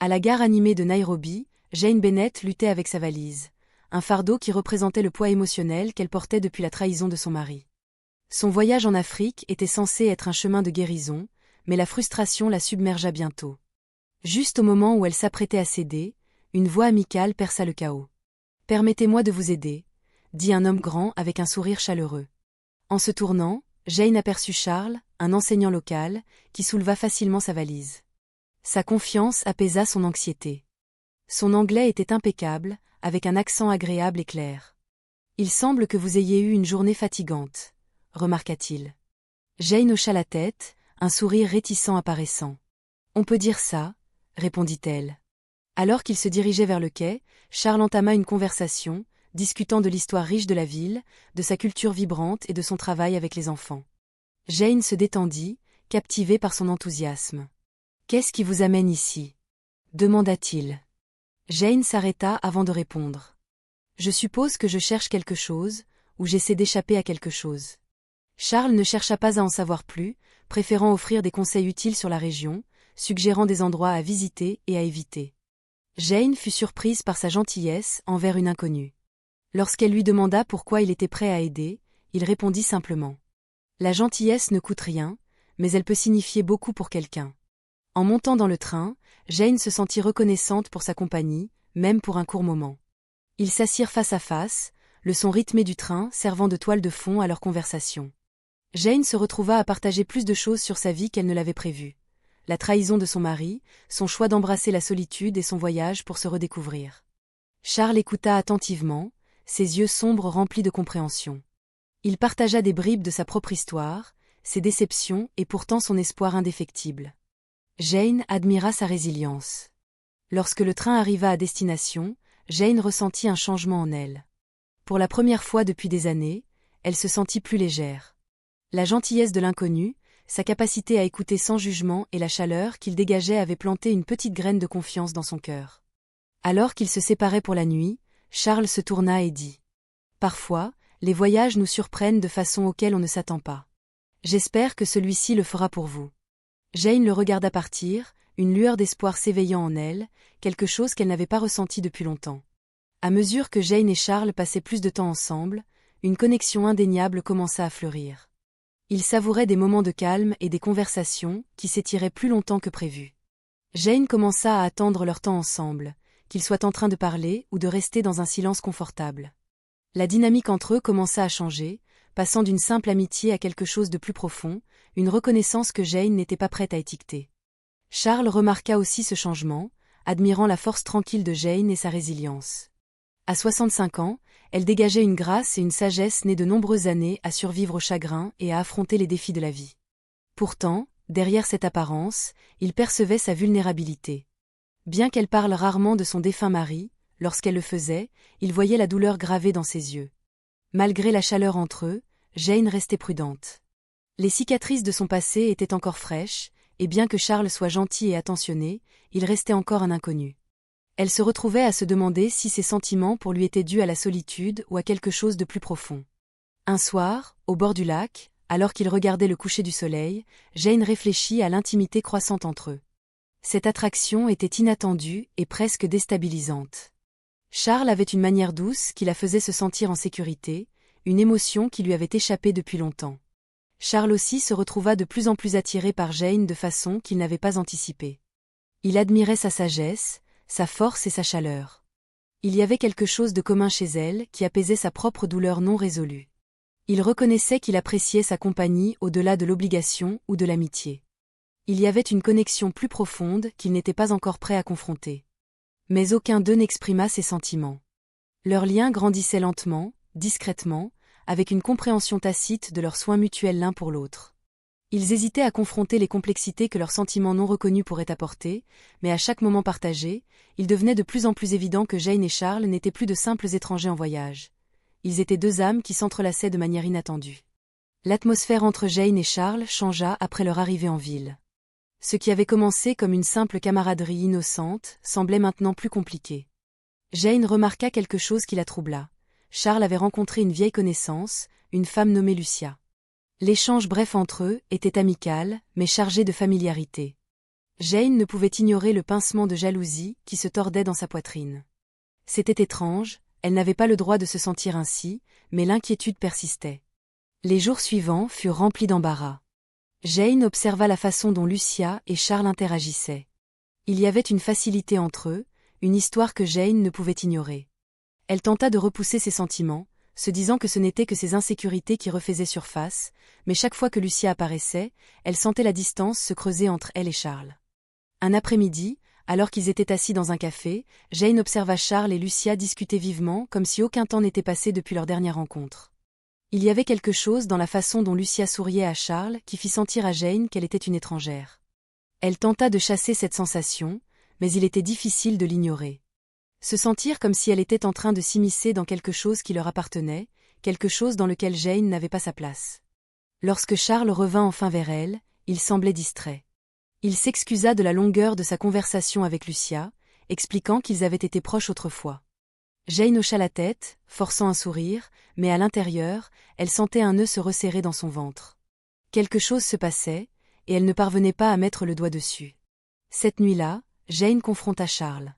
À la gare animée de Nairobi, Jane Bennett luttait avec sa valise, un fardeau qui représentait le poids émotionnel qu'elle portait depuis la trahison de son mari. Son voyage en Afrique était censé être un chemin de guérison, mais la frustration la submergea bientôt. Juste au moment où elle s'apprêtait à céder, une voix amicale perça le chaos. « Permettez-moi de vous aider », dit un homme grand avec un sourire chaleureux. En se tournant, Jane aperçut Charles, un enseignant local, qui souleva facilement sa valise. Sa confiance apaisa son anxiété. Son anglais était impeccable, avec un accent agréable et clair. « Il semble que vous ayez eu une journée fatigante », remarqua-t-il. Jane hocha la tête, un sourire réticent apparaissant. « On peut dire ça », répondit-elle. Alors qu'il se dirigeait vers le quai, Charles entama une conversation, discutant de l'histoire riche de la ville, de sa culture vibrante et de son travail avec les enfants. Jane se détendit, captivée par son enthousiasme. « Qu'est-ce qui vous amène ici ?» demanda-t-il. Jane s'arrêta avant de répondre. « Je suppose que je cherche quelque chose, ou j'essaie d'échapper à quelque chose. » Charles ne chercha pas à en savoir plus, préférant offrir des conseils utiles sur la région, suggérant des endroits à visiter et à éviter. Jane fut surprise par sa gentillesse envers une inconnue. Lorsqu'elle lui demanda pourquoi il était prêt à aider, il répondit simplement. La gentillesse ne coûte rien, mais elle peut signifier beaucoup pour quelqu'un. En montant dans le train, Jane se sentit reconnaissante pour sa compagnie, même pour un court moment. Ils s'assirent face à face, le son rythmé du train servant de toile de fond à leur conversation. Jane se retrouva à partager plus de choses sur sa vie qu'elle ne l'avait prévu. La trahison de son mari, son choix d'embrasser la solitude et son voyage pour se redécouvrir. Charles écouta attentivement, ses yeux sombres remplis de compréhension. Il partagea des bribes de sa propre histoire, ses déceptions et pourtant son espoir indéfectible. Jane admira sa résilience. Lorsque le train arriva à destination, Jane ressentit un changement en elle. Pour la première fois depuis des années, elle se sentit plus légère. La gentillesse de l'inconnu, sa capacité à écouter sans jugement et la chaleur qu'il dégageait avaient planté une petite graine de confiance dans son cœur. Alors qu'ils se séparaient pour la nuit, Charles se tourna et dit « Parfois, les voyages nous surprennent de façon auxquelles on ne s'attend pas. J'espère que celui-ci le fera pour vous. » Jane le regarda partir, une lueur d'espoir s'éveillant en elle, quelque chose qu'elle n'avait pas ressenti depuis longtemps. À mesure que Jane et Charles passaient plus de temps ensemble, une connexion indéniable commença à fleurir. Ils savouraient des moments de calme et des conversations qui s'étiraient plus longtemps que prévu. Jane commença à attendre leur temps ensemble, qu'ils soient en train de parler ou de rester dans un silence confortable. La dynamique entre eux commença à changer, passant d'une simple amitié à quelque chose de plus profond, une reconnaissance que Jane n'était pas prête à étiqueter. Charles remarqua aussi ce changement, admirant la force tranquille de Jane et sa résilience. À 65 ans, elle dégageait une grâce et une sagesse nées de nombreuses années à survivre au chagrin et à affronter les défis de la vie. Pourtant, derrière cette apparence, il percevait sa vulnérabilité. Bien qu'elle parle rarement de son défunt mari, lorsqu'elle le faisait, il voyait la douleur gravée dans ses yeux. Malgré la chaleur entre eux, Jane restait prudente. Les cicatrices de son passé étaient encore fraîches, et bien que Charles soit gentil et attentionné, il restait encore un inconnu. Elle se retrouvait à se demander si ses sentiments pour lui étaient dus à la solitude ou à quelque chose de plus profond. Un soir, au bord du lac, alors qu'ils regardaient le coucher du soleil, Jane réfléchit à l'intimité croissante entre eux. Cette attraction était inattendue et presque déstabilisante. Charles avait une manière douce qui la faisait se sentir en sécurité, une émotion qui lui avait échappé depuis longtemps. Charles aussi se retrouva de plus en plus attiré par Jane de façon qu'il n'avait pas anticipée. Il admirait sa sagesse, sa force et sa chaleur. Il y avait quelque chose de commun chez elle qui apaisait sa propre douleur non résolue. Il reconnaissait qu'il appréciait sa compagnie au-delà de l'obligation ou de l'amitié. Il y avait une connexion plus profonde qu'il n'était pas encore prêt à confronter. Mais aucun d'eux n'exprima ses sentiments. Leur lien grandissait lentement, discrètement, avec une compréhension tacite de leurs soins mutuels l'un pour l'autre. Ils hésitaient à confronter les complexités que leurs sentiments non reconnus pourraient apporter, mais à chaque moment partagé, il devenait de plus en plus évident que Jane et Charles n'étaient plus de simples étrangers en voyage. Ils étaient deux âmes qui s'entrelaçaient de manière inattendue. L'atmosphère entre Jane et Charles changea après leur arrivée en ville. Ce qui avait commencé comme une simple camaraderie innocente semblait maintenant plus compliqué. Jane remarqua quelque chose qui la troubla. Charles avait rencontré une vieille connaissance, une femme nommée Lucia. L'échange bref entre eux était amical, mais chargé de familiarité. Jane ne pouvait ignorer le pincement de jalousie qui se tordait dans sa poitrine. C'était étrange, elle n'avait pas le droit de se sentir ainsi, mais l'inquiétude persistait. Les jours suivants furent remplis d'embarras. Jane observa la façon dont Lucia et Charles interagissaient. Il y avait une facilité entre eux, une histoire que Jane ne pouvait ignorer. Elle tenta de repousser ses sentiments, se disant que ce n'étaient que ses insécurités qui refaisaient surface, mais chaque fois que Lucia apparaissait, elle sentait la distance se creuser entre elle et Charles. Un après-midi, alors qu'ils étaient assis dans un café, Jane observa Charles et Lucia discuter vivement comme si aucun temps n'était passé depuis leur dernière rencontre. Il y avait quelque chose dans la façon dont Lucia souriait à Charles qui fit sentir à Jane qu'elle était une étrangère. Elle tenta de chasser cette sensation, mais il était difficile de l'ignorer. Se sentir comme si elle était en train de s'immiscer dans quelque chose qui leur appartenait, quelque chose dans lequel Jane n'avait pas sa place. Lorsque Charles revint enfin vers elle, il semblait distrait. Il s'excusa de la longueur de sa conversation avec Lucia, expliquant qu'ils avaient été proches autrefois. Jane hocha la tête, forçant un sourire, mais à l'intérieur, elle sentait un nœud se resserrer dans son ventre. Quelque chose se passait, et elle ne parvenait pas à mettre le doigt dessus. Cette nuit-là, Jane confronta Charles.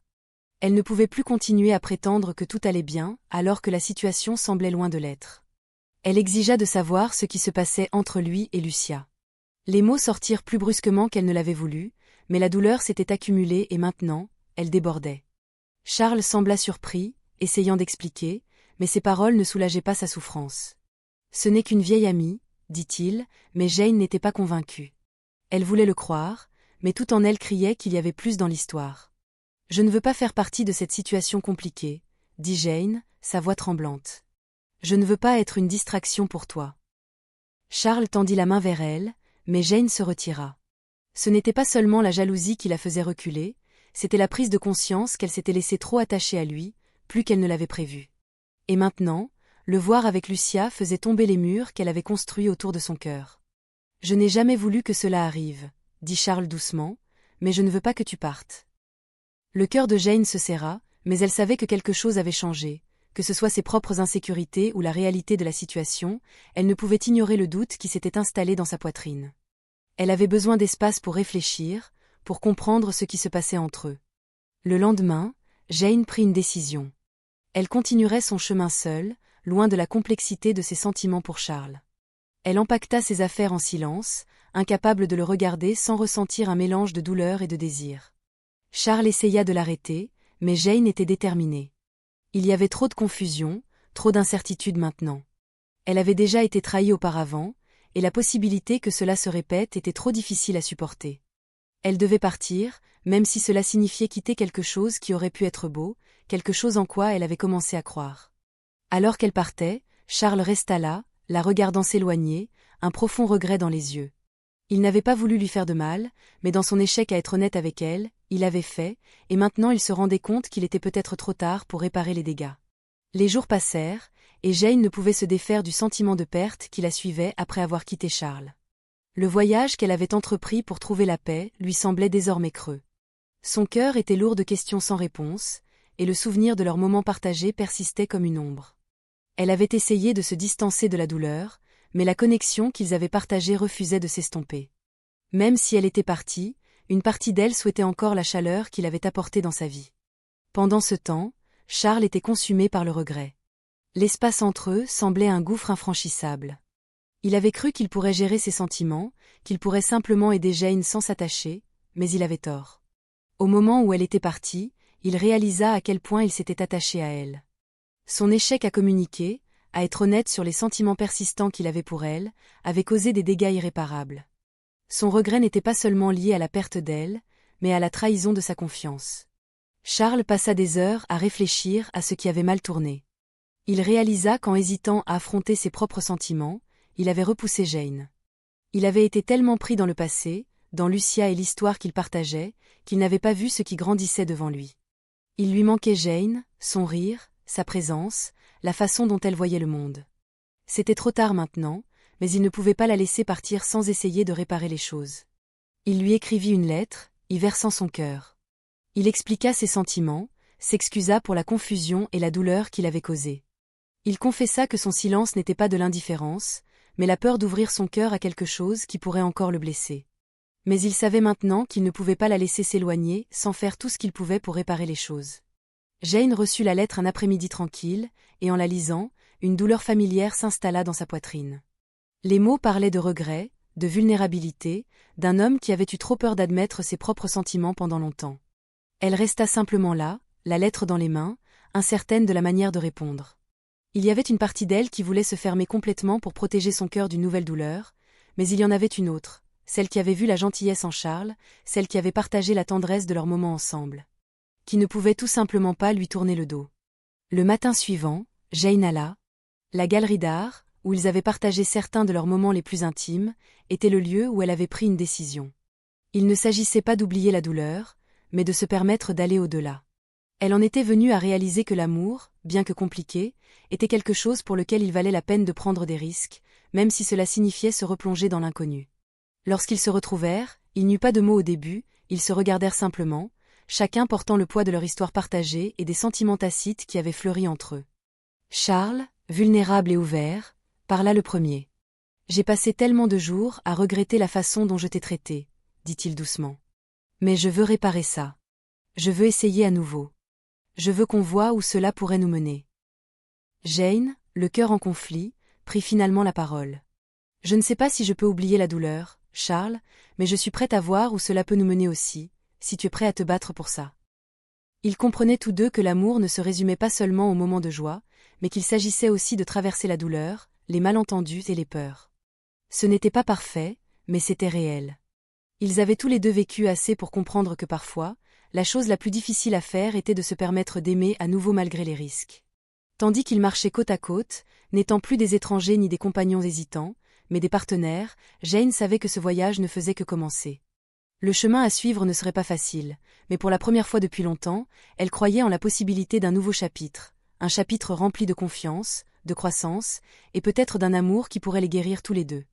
Elle ne pouvait plus continuer à prétendre que tout allait bien, alors que la situation semblait loin de l'être. Elle exigea de savoir ce qui se passait entre lui et Lucia. Les mots sortirent plus brusquement qu'elle ne l'avait voulu, mais la douleur s'était accumulée et maintenant, elle débordait. Charles sembla surpris, essayant d'expliquer, mais ses paroles ne soulageaient pas sa souffrance. « Ce n'est qu'une vieille amie, dit-il, mais Jane n'était pas convaincue. Elle voulait le croire, mais tout en elle criait qu'il y avait plus dans l'histoire. « Je ne veux pas faire partie de cette situation compliquée, dit Jane, sa voix tremblante. Je ne veux pas être une distraction pour toi. » Charles tendit la main vers elle, mais Jane se retira. Ce n'était pas seulement la jalousie qui la faisait reculer, c'était la prise de conscience qu'elle s'était laissée trop attachée à lui, plus qu'elle ne l'avait prévu. Et maintenant, le voir avec Lucia faisait tomber les murs qu'elle avait construits autour de son cœur. « Je n'ai jamais voulu que cela arrive, dit Charles doucement, mais je ne veux pas que tu partes. » Le cœur de Jane se serra, mais elle savait que quelque chose avait changé, que ce soit ses propres insécurités ou la réalité de la situation, elle ne pouvait ignorer le doute qui s'était installé dans sa poitrine. Elle avait besoin d'espace pour réfléchir, pour comprendre ce qui se passait entre eux. Le lendemain, Jane prit une décision. Elle continuerait son chemin seule, loin de la complexité de ses sentiments pour Charles. Elle empaqueta ses affaires en silence, incapable de le regarder sans ressentir un mélange de douleur et de désir. Charles essaya de l'arrêter, mais Jane était déterminée. Il y avait trop de confusion, trop d'incertitude maintenant. Elle avait déjà été trahie auparavant, et la possibilité que cela se répète était trop difficile à supporter. Elle devait partir, même si cela signifiait quitter quelque chose qui aurait pu être beau, quelque chose en quoi elle avait commencé à croire. Alors qu'elle partait, Charles resta là, la regardant s'éloigner, un profond regret dans les yeux. Il n'avait pas voulu lui faire de mal, mais dans son échec à être honnête avec elle, il avait fait, et maintenant il se rendait compte qu'il était peut-être trop tard pour réparer les dégâts. Les jours passèrent, et Jane ne pouvait se défaire du sentiment de perte qui la suivait après avoir quitté Charles. Le voyage qu'elle avait entrepris pour trouver la paix lui semblait désormais creux. Son cœur était lourd de questions sans réponse, et le souvenir de leurs moments partagés persistait comme une ombre. Elle avait essayé de se distancer de la douleur, mais la connexion qu'ils avaient partagée refusait de s'estomper. Même si elle était partie, une partie d'elle souhaitait encore la chaleur qu'il avait apportée dans sa vie. Pendant ce temps, Charles était consumé par le regret. L'espace entre eux semblait un gouffre infranchissable. Il avait cru qu'il pourrait gérer ses sentiments, qu'il pourrait simplement aider Jane sans s'attacher, mais il avait tort. Au moment où elle était partie, il réalisa à quel point il s'était attaché à elle. Son échec à communiquer, à être honnête sur les sentiments persistants qu'il avait pour elle, avait causé des dégâts irréparables. Son regret n'était pas seulement lié à la perte d'elle, mais à la trahison de sa confiance. Charles passa des heures à réfléchir à ce qui avait mal tourné. Il réalisa qu'en hésitant à affronter ses propres sentiments, il avait repoussé Jane. Il avait été tellement pris dans le passé, dans Lucia et l'histoire qu'il partageait, qu'il n'avait pas vu ce qui grandissait devant lui. Il lui manquait Jane, son rire, sa présence, la façon dont elle voyait le monde. C'était trop tard maintenant, mais il ne pouvait pas la laisser partir sans essayer de réparer les choses. Il lui écrivit une lettre, y versant son cœur. Il expliqua ses sentiments, s'excusa pour la confusion et la douleur qu'il avait causée. Il confessa que son silence n'était pas de l'indifférence, mais la peur d'ouvrir son cœur à quelque chose qui pourrait encore le blesser. Mais il savait maintenant qu'il ne pouvait pas la laisser s'éloigner sans faire tout ce qu'il pouvait pour réparer les choses. Jane reçut la lettre un après-midi tranquille, et en la lisant, une douleur familière s'installa dans sa poitrine. Les mots parlaient de regret, de vulnérabilité, d'un homme qui avait eu trop peur d'admettre ses propres sentiments pendant longtemps. Elle resta simplement là, la lettre dans les mains, incertaine de la manière de répondre. Il y avait une partie d'elle qui voulait se fermer complètement pour protéger son cœur d'une nouvelle douleur, mais il y en avait une autre, celle qui avait vu la gentillesse en Charles, celle qui avait partagé la tendresse de leurs moments ensemble. Qui ne pouvait tout simplement pas lui tourner le dos. Le matin suivant, Jane alla. La galerie d'art, où ils avaient partagé certains de leurs moments les plus intimes, était le lieu où elle avait pris une décision. Il ne s'agissait pas d'oublier la douleur, mais de se permettre d'aller au-delà. Elle en était venue à réaliser que l'amour, bien que compliqué, était quelque chose pour lequel il valait la peine de prendre des risques, même si cela signifiait se replonger dans l'inconnu. Lorsqu'ils se retrouvèrent, il n'y eut pas de mots au début, ils se regardèrent simplement, chacun portant le poids de leur histoire partagée et des sentiments tacites qui avaient fleuri entre eux. Charles, vulnérable et ouvert, parla le premier. « J'ai passé tellement de jours à regretter la façon dont je t'ai traité, » dit-il doucement. « Mais je veux réparer ça. Je veux essayer à nouveau. Je veux qu'on voie où cela pourrait nous mener. » Jane, le cœur en conflit, prit finalement la parole. « Je ne sais pas si je peux oublier la douleur, Charles, mais je suis prête à voir où cela peut nous mener aussi, si tu es prêt à te battre pour ça. » Ils comprenaient tous deux que l'amour ne se résumait pas seulement aux moments de joie, mais qu'il s'agissait aussi de traverser la douleur, les malentendus et les peurs. Ce n'était pas parfait, mais c'était réel. Ils avaient tous les deux vécu assez pour comprendre que parfois, la chose la plus difficile à faire était de se permettre d'aimer à nouveau malgré les risques. Tandis qu'ils marchaient côte à côte, n'étant plus des étrangers ni des compagnons hésitants, mais des partenaires, Jane savait que ce voyage ne faisait que commencer. Le chemin à suivre ne serait pas facile, mais pour la première fois depuis longtemps, elle croyait en la possibilité d'un nouveau chapitre, un chapitre rempli de confiance, de croissance, et peut-être d'un amour qui pourrait les guérir tous les deux.